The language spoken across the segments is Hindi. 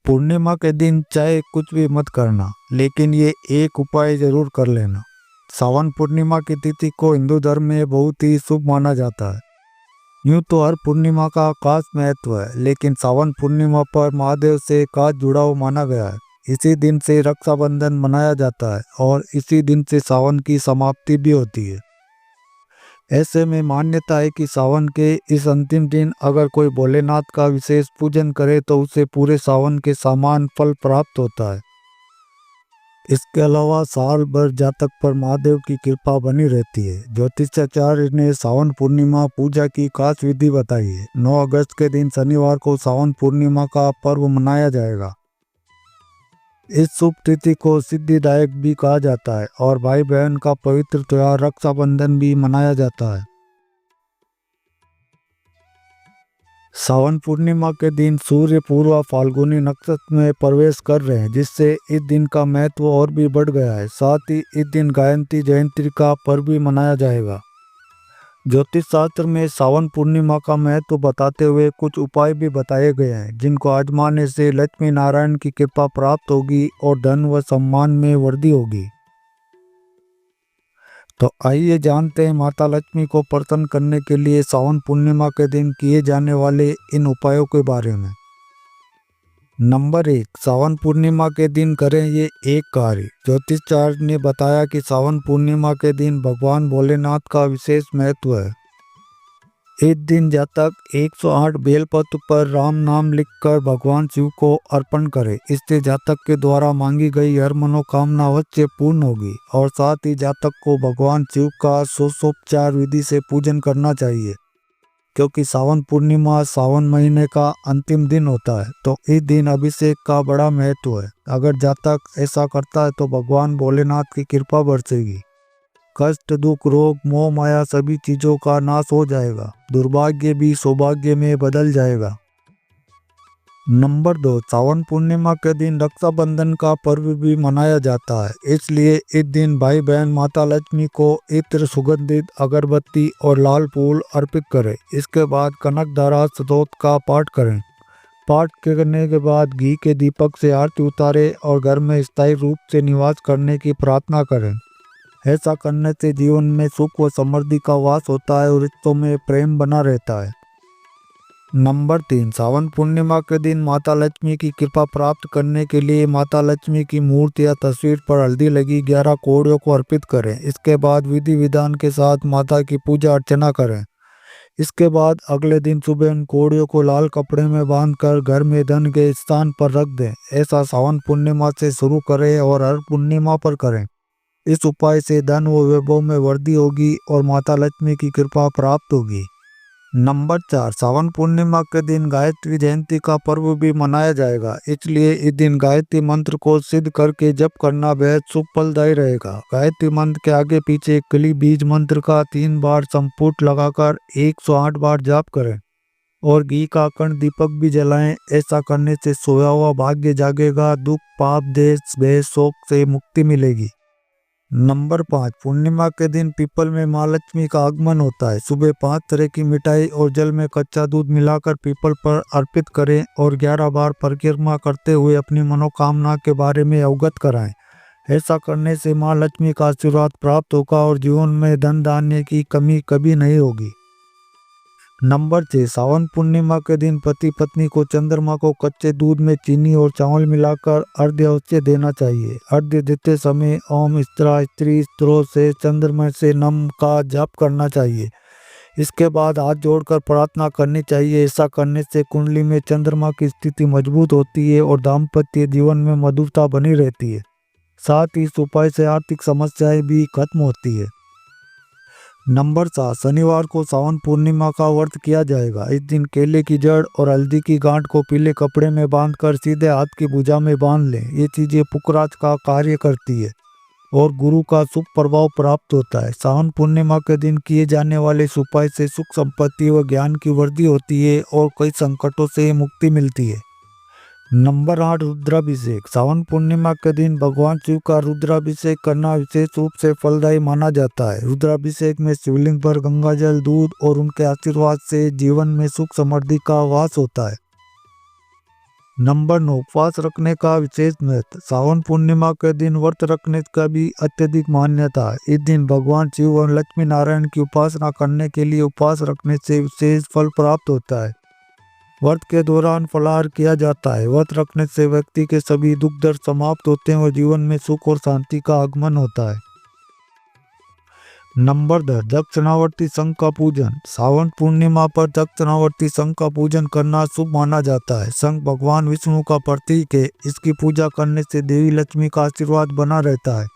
पूर्णिमा के दिन चाहे कुछ भी मत करना, लेकिन ये एक उपाय जरूर कर लेना। सावन पूर्णिमा की तिथि को हिंदू धर्म में बहुत ही शुभ माना जाता है। यूं तो हर पूर्णिमा का खास महत्व है, लेकिन सावन पूर्णिमा पर महादेव से खास जुड़ाव माना गया है। इसी दिन से रक्षाबंधन मनाया जाता है और इसी दिन से सावन की समाप्ति भी होती है। ऐसे में मान्यता है कि सावन के इस अंतिम दिन अगर कोई भोलेनाथ का विशेष पूजन करे तो उसे पूरे सावन के समान फल प्राप्त होता है। इसके अलावा साल भर जातक पर महादेव की कृपा बनी रहती है। ज्योतिषाचार्य ने सावन पूर्णिमा पूजा की खास विधि बताई है। 9 अगस्त के दिन शनिवार को सावन पूर्णिमा का पर्व मनाया जाएगा। इस शुभ तिथि को सिद्धिदायक भी कहा जाता है और भाई बहन का पवित्र त्योहार रक्षाबंधन भी मनाया जाता है। सावन पूर्णिमा के दिन सूर्य पूर्व फाल्गुनी नक्षत्र में प्रवेश कर रहे हैं, जिससे इस दिन का महत्व और भी बढ़ गया है। साथ ही इस दिन गायत्री जयंती का पर्व भी मनाया जाएगा। ज्योतिष शास्त्र में सावन पूर्णिमा का महत्व बताते हुए कुछ उपाय भी बताए गए हैं, जिनको आजमाने से लक्ष्मी नारायण की कृपा प्राप्त होगी और धन व सम्मान में वृद्धि होगी। तो आइए जानते हैं माता लक्ष्मी को प्रसन्न करने के लिए सावन पूर्णिमा के दिन किए जाने वाले इन उपायों के बारे में। नंबर 1, सावन पूर्णिमा के दिन करें ये एक कार्य। ज्योतिषाचार्य ने बताया कि सावन पूर्णिमा के दिन भगवान भोलेनाथ का विशेष महत्व है। इस दिन जातक 108 बेलपत्र पर राम नाम लिखकर भगवान शिव को अर्पण करे। इससे जातक के द्वारा मांगी गई हर मनोकामना अवश्य पूर्ण होगी और साथ ही जातक को भगवान शिव का षोडशोपचार विधि से पूजन करना चाहिए, क्योंकि सावन पूर्णिमा सावन महीने का अंतिम दिन होता है, तो इस दिन अभिषेक का बड़ा महत्व है। अगर जातक ऐसा करता है तो भगवान भोलेनाथ की कृपा बरसेगी। कष्ट, दुख, रोग, मोह माया सभी चीजों का नाश हो जाएगा। दुर्भाग्य भी सौभाग्य में बदल जाएगा। नंबर 2, सावन पूर्णिमा के दिन रक्षाबंधन का पर्व भी मनाया जाता है। इसलिए इस दिन भाई बहन माता लक्ष्मी को इत्र, सुगंधित अगरबत्ती और लाल फूल अर्पित करें। इसके बाद कनकधारा स्तोत्र का पाठ करें। पाठ करने के बाद घी के दीपक से आरती उतारें और घर में स्थायी रूप से निवास करने की प्रार्थना करें। ऐसा करने से जीवन में सुख व समृद्धि का वास होता है और रिश्तों में प्रेम बना रहता है। नंबर 3, सावन पूर्णिमा के दिन माता लक्ष्मी की कृपा प्राप्त करने के लिए माता लक्ष्मी की मूर्ति या तस्वीर पर हल्दी लगी 11 कौड़ियों को अर्पित करें। इसके बाद विधि विधान के साथ माता की पूजा अर्चना करें। इसके बाद अगले दिन सुबह उन कौड़ियों को लाल कपड़े में बांधकर घर में धन के स्थान पर रख दें। ऐसा सावन पूर्णिमा से शुरू करें और हर पूर्णिमा पर करें। इस उपाय से धन व वैभव में वृद्धि होगी और माता लक्ष्मी की कृपा प्राप्त होगी। नंबर 4, सावन पूर्णिमा के दिन गायत्री जयंती का पर्व भी मनाया जाएगा। इसलिए इस दिन गायत्री मंत्र को सिद्ध करके जप करना बेहद शुभ फलदायी रहेगा। गायत्री मंत्र के आगे पीछे कली बीज मंत्र का 3 बार संपुट लगाकर 108 बार जाप करें और घी का अखंड दीपक भी जलाएं। ऐसा करने से सोया हुआ भाग्य जागेगा, दुख, पाप, देश, भय, शोक से मुक्ति मिलेगी। नंबर 5, पूर्णिमा के दिन पीपल में माँ लक्ष्मी का आगमन होता है। सुबह 5 तरह की मिठाई और जल में कच्चा दूध मिलाकर पीपल पर अर्पित करें और 11 बार परिक्रमा करते हुए अपनी मनोकामना के बारे में अवगत कराएं। ऐसा करने से माँ लक्ष्मी का आशीर्वाद प्राप्त होगा और जीवन में धन धान्य की कमी कभी नहीं होगी। नंबर 6, सावन पूर्णिमा के दिन पति पत्नी को चंद्रमा को कच्चे दूध में चीनी और चावल मिलाकर अर्घ्य अवश्य देना चाहिए। अर्घ्य देते समय ओम स्त्रा स्त्री स्त्रों से चंद्रमा से नम का जाप करना चाहिए। इसके बाद हाथ जोड़कर प्रार्थना करनी चाहिए। ऐसा करने से कुंडली में चंद्रमा की स्थिति मजबूत होती है और दाम्पत्य जीवन में मधुरता बनी रहती है। साथ ही इस उपाय से आर्थिक समस्याएं भी खत्म होती है। नंबर 7, शनिवार को सावन पूर्णिमा का व्रत किया जाएगा। इस दिन केले की जड़ और हल्दी की गांठ को पीले कपड़े में बांधकर सीधे हाथ की भुजा में बांध लें। ये चीजें पुखराज का कार्य करती है और गुरु का शुभ प्रभाव प्राप्त होता है। सावन पूर्णिमा के दिन किए जाने वाले इस उपाय से सुख, संपत्ति व ज्ञान की वृद्धि होती है और कई संकटों से मुक्ति मिलती है। नंबर 8, रुद्राभिषेक। सावन पूर्णिमा के दिन भगवान शिव का रुद्राभिषेक करना विशेष रूप से फलदायी माना जाता है। रुद्राभिषेक में शिवलिंग पर गंगाजल, दूध और उनके आशीर्वाद से जीवन में सुख समृद्धि का वास होता है। नंबर 9 उपवास रखने का विशेष महत्व। सावन पूर्णिमा के दिन व्रत रखने का भी अत्यधिक मान्यता है। इस दिन भगवान शिव और लक्ष्मी नारायण की उपासना करने के लिए उपवास रखने से विशेष फल प्राप्त होता है। व्रत के दौरान फलाहार किया जाता है। व्रत रखने से व्यक्ति के सभी दुख दर्द समाप्त होते हैं और जीवन में सुख और शांति का आगमन होता है। नंबर 10 दक्षिणावर्ती शंख का पूजन। सावन पूर्णिमा पर दक्षिणावर्ती शंख का पूजन करना शुभ माना जाता है। शंख भगवान विष्णु का प्रतीक है। इसकी पूजा करने से देवी लक्ष्मी का आशीर्वाद बना रहता है।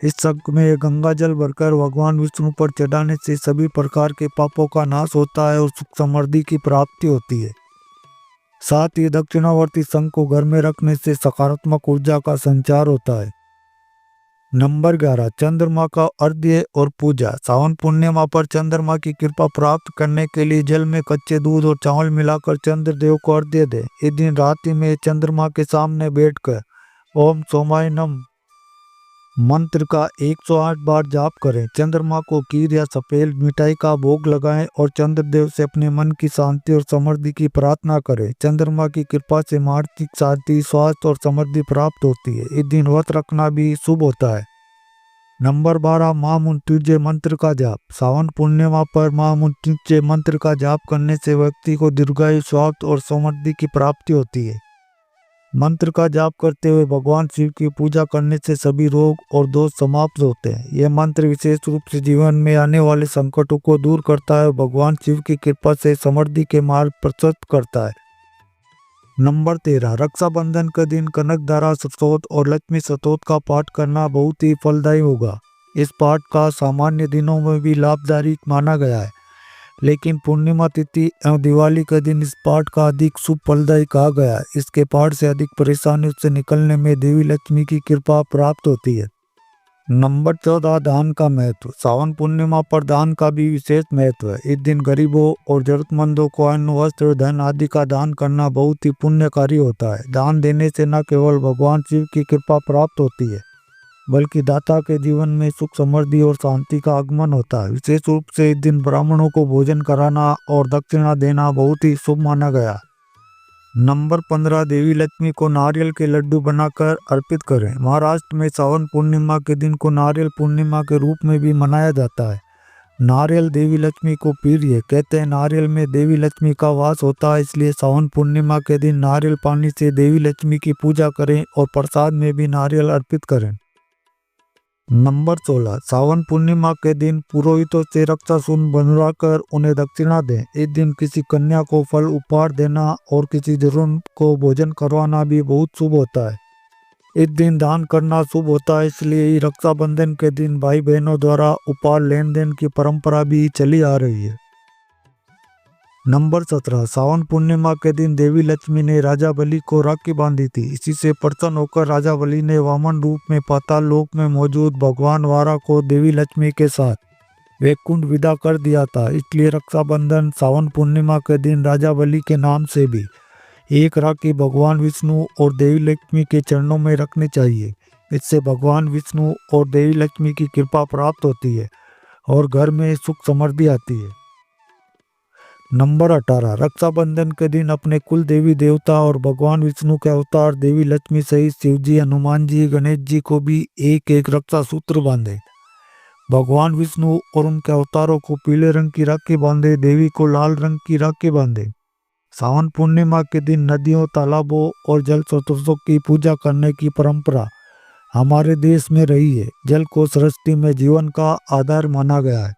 इस शंख में गंगा जल भरकर भगवान विष्णु पर चढ़ाने से सभी प्रकार के पापों का नाश होता है और सुख समृद्धि की प्राप्ति होती है। साथ ही दक्षिणावर्ती शंख को घर में रखने से सकारात्मक ऊर्जा का संचार होता है। नंबर 11 चंद्रमा का अर्घ्य और पूजा। सावन पूर्णिमा पर चंद्रमा की कृपा प्राप्त करने के लिए जल में कच्चे दूध और चावल मिलाकर चंद्रदेव को अर्घ्य दें। इस दिन रात्रि में चंद्रमा के सामने बैठकर ओम सोमाय नमः मंत्र का 108 बार जाप करें। चंद्रमा को खीर या सफेद मिठाई का भोग लगाएं और चंद्रदेव से अपने मन की शांति और समृद्धि की प्रार्थना करें। चंद्रमा की कृपा से मानसिक शांति, स्वास्थ्य और समृद्धि प्राप्त होती है। इस दिन व्रत रखना भी शुभ होता है। नंबर 12 महामृत्युंजय मंत्र का जाप। सावन पूर्णिमा पर महामृत्युंजय मंत्र का जाप करने से व्यक्ति को दीर्घायु, स्वास्थ्य और समृद्धि की प्राप्ति होती है। मंत्र का जाप करते हुए भगवान शिव की पूजा करने से सभी रोग और दोष समाप्त होते हैं। यह मंत्र विशेष रूप से जीवन में आने वाले संकटों को दूर करता है और भगवान शिव की कृपा से समृद्धि के मार्ग प्रशस्त करता है। नंबर 13 रक्षाबंधन के दिन कनकधारा स्तोत्र और लक्ष्मी स्तोत्र का पाठ करना बहुत ही फलदायी होगा। इस पाठ का सामान्य दिनों में भी लाभदायक माना गया है, लेकिन पूर्णिमा तिथि एवं दिवाली के दिन इस पाठ का अधिक शुभ फलदायी कहा गया है। इसके पाठ से अधिक परेशानियों से निकलने में देवी लक्ष्मी की कृपा प्राप्त होती है। नंबर 14 दान का महत्व। सावन पूर्णिमा पर दान का भी विशेष महत्व है। इस दिन गरीबों और जरूरतमंदों को अन्न, वस्त्र, धन आदि का दान करना बहुत ही पुण्यकारी होता है। दान देने से न केवल भगवान शिव की कृपा प्राप्त होती है, बल्कि दाता के जीवन में सुख, समृद्धि और शांति का आगमन होता है। विशेष रूप से इस दिन ब्राह्मणों को भोजन कराना और दक्षिणा देना बहुत ही शुभ माना गया। नंबर 15 देवी लक्ष्मी को नारियल के लड्डू बनाकर अर्पित करें। महाराष्ट्र में सावन पूर्णिमा के दिन को नारियल पूर्णिमा के रूप में भी मनाया जाता है। नारियल देवी लक्ष्मी को प्रिय कहते हैं। नारियल में देवी लक्ष्मी का वास होता है, इसलिए सावन पूर्णिमा के दिन नारियल पानी से देवी लक्ष्मी की पूजा करें और प्रसाद में भी नारियल अर्पित करें। नंबर 16 सावन पूर्णिमा के दिन पुरोहितों से रक्षा सूत्र बनवाकर उन्हें दक्षिणा दें। इस दिन किसी कन्या को फल उपहार देना और किसी जरूरत को भोजन करवाना भी बहुत शुभ होता है। इस दिन दान करना शुभ होता है, इसलिए रक्षाबंधन के दिन भाई बहनों द्वारा उपहार लेन देन की परंपरा भी चली आ रही है। नंबर 17 सावन पूर्णिमा के दिन देवी लक्ष्मी ने राजा बलि को राखी बांधी थी। इसी से प्रसन्न होकर राजा बलि ने वामन रूप में पाताल लोक में मौजूद भगवान वारा को देवी लक्ष्मी के साथ वैकुंठ विदा कर दिया था। इसलिए रक्षाबंधन सावन पूर्णिमा के दिन राजा बलि के नाम से भी एक राखी भगवान विष्णु और देवी लक्ष्मी के चरणों में रखनी चाहिए। इससे भगवान विष्णु और देवी लक्ष्मी की कृपा प्राप्त होती है और घर में सुख समृद्धि आती है। नंबर 18 रक्षाबंधन के दिन अपने कुल देवी देवता और भगवान विष्णु के अवतार देवी लक्ष्मी सहित शिवजी, हनुमान जी, गणेश जी को भी एक एक रक्षा सूत्र बांधे। भगवान विष्णु और उनके अवतारों को पीले रंग की राखी बांधे, देवी को लाल रंग की राखी बांधे। सावन पूर्णिमा के दिन नदियों, तालाबों और जल स्रोतों की पूजा करने की परंपरा हमारे देश में रही है। जल को सृष्टि में जीवन का आधार माना गया है।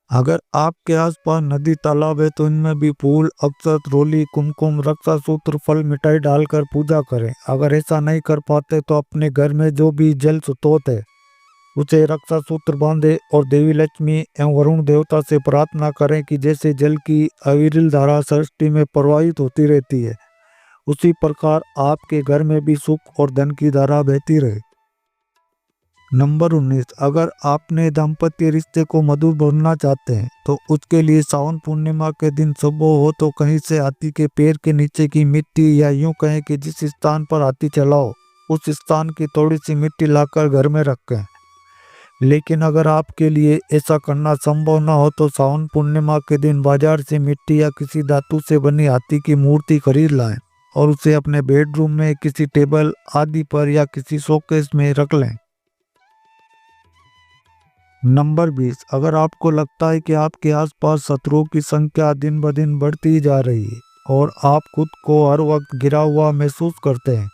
अगर आपके आसपास नदी, तालाब है तो इनमें भी फूल, अक्षत, रोली, कुमकुम, रक्षा सूत्र, फल, मिठाई डालकर पूजा करें। अगर ऐसा नहीं कर पाते तो अपने घर में जो भी जल स्रोत है उसे रक्षा सूत्र बांधे और देवी लक्ष्मी एवं वरुण देवता से प्रार्थना करें कि जैसे जल की अविरल धारा सृष्टि में प्रवाहित होती रहती है, उसी प्रकार आपके घर में भी सुख और धन की धारा बहती रहे। नंबर 19 अगर आपने दाम्पत्य रिश्ते को मधुर बनाना चाहते हैं तो उसके लिए सावन पूर्णिमा के दिन सुबह हो तो कहीं से हाथी के पैर के नीचे की मिट्टी, या यूं कहें कि जिस स्थान पर हाथी चला हो उस स्थान की थोड़ी सी मिट्टी लाकर घर में रखें। लेकिन अगर आपके लिए ऐसा करना संभव न हो तो सावन पूर्णिमा के दिन बाजार से मिट्टी या किसी धातु से बनी हाथी की मूर्ति खरीद लाएं और उसे अपने बेडरूम में किसी टेबल आदि पर या किसी शोकेस में रख लें। नंबर 20, अगर आपको लगता है कि आपके आसपास शत्रुओं की संख्या दिन ब दिन बढ़ती जा रही है और आप खुद को हर वक्त गिरा हुआ महसूस करते हैं,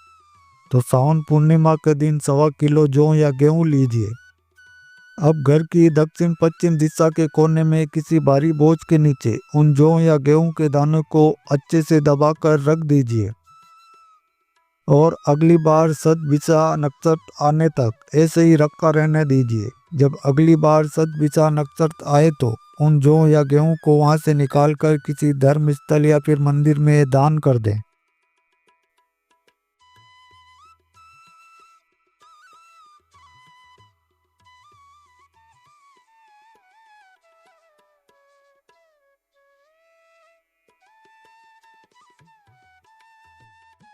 तो सावन पूर्णिमा के दिन 1.25 किलो जौ या गेहूं लीजिए। अब घर की दक्षिण पश्चिम दिशा के कोने में किसी भारी बोझ के नीचे उन जौ या गेहूं के दानों को अच्छे से दबाकर रख दीजिए और अगली बार सत बिछा नक्षत्र आने तक ऐसे ही रखा रहने दीजिए। जब अगली बार सत बिछा नक्षत्र आए तो उन जौ या गेहूं को वहां से निकालकर किसी धर्म स्थल या फिर मंदिर में दान कर दें।